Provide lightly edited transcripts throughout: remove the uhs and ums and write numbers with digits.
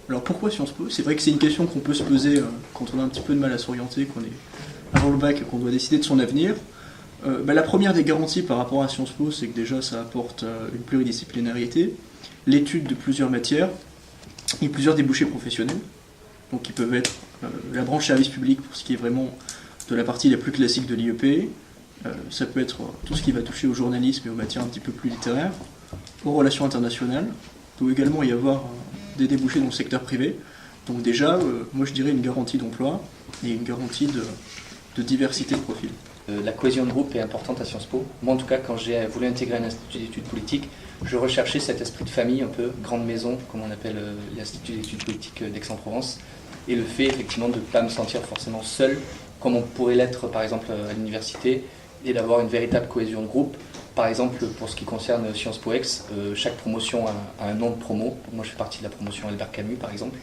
Alors pourquoi Sciences Po? C'est vrai que c'est une question qu'on peut se poser quand on a un petit peu de mal à s'orienter, qu'on est avant le bac et qu'on doit décider de son avenir. La première des garanties par rapport à Sciences Po, c'est que déjà ça apporte une pluridisciplinarité, l'étude de plusieurs matières et plusieurs débouchés professionnels, donc qui peuvent être la branche service public pour ce qui est vraiment de la partie la plus classique de l'IEP, ça peut être tout ce qui va toucher au journalisme et aux matières un petit peu plus littéraires, aux relations internationales. Il peut également y avoir des débouchés dans le secteur privé. Donc déjà, moi je dirais une garantie d'emploi et une garantie de diversité de profils. La cohésion de groupe est importante à Sciences Po. Moi en tout cas, quand j'ai voulu intégrer un institut d'études politiques, je recherchais cet esprit de famille un peu, grande maison, comme on appelle l'Institut d'études politiques d'Aix-en-Provence, et le fait effectivement de ne pas me sentir forcément seul, comme on pourrait l'être par exemple à l'université, et d'avoir une véritable cohésion de groupe. Par exemple, pour ce qui concerne Sciences Po Aix, chaque promotion a un nom de promo. Moi, je fais partie de la promotion Albert Camus, par exemple.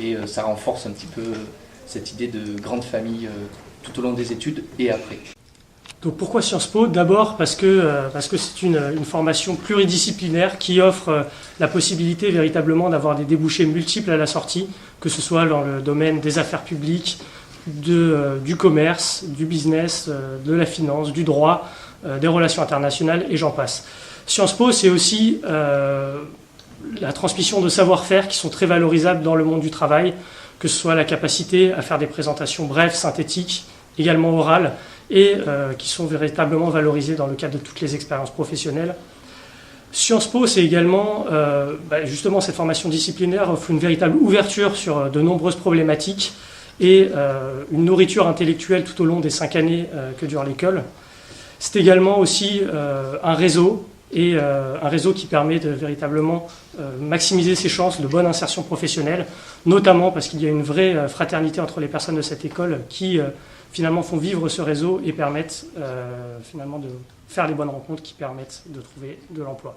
Et ça renforce un petit peu cette idée de grande famille tout au long des études et après. Donc pourquoi Sciences Po? D'abord parce que c'est une formation pluridisciplinaire qui offre la possibilité véritablement d'avoir des débouchés multiples à la sortie, que ce soit dans le domaine des affaires publiques, du commerce, du business, de la finance, du droit, des relations internationales et j'en passe. Sciences Po, c'est aussi la transmission de savoir-faire qui sont très valorisables dans le monde du travail, que ce soit la capacité à faire des présentations brèves, synthétiques, également orales, et qui sont véritablement valorisées dans le cadre de toutes les expériences professionnelles. Sciences Po, c'est également, justement, cette formation disciplinaire offre une véritable ouverture sur de nombreuses problématiques et une nourriture intellectuelle tout au long des 5 années que dure l'école. C'est également aussi un réseau, et un réseau qui permet de véritablement maximiser ses chances de bonne insertion professionnelle, notamment parce qu'il y a une vraie fraternité entre les personnes de cette école qui finalement font vivre ce réseau et permettent finalement de faire les bonnes rencontres qui permettent de trouver de l'emploi.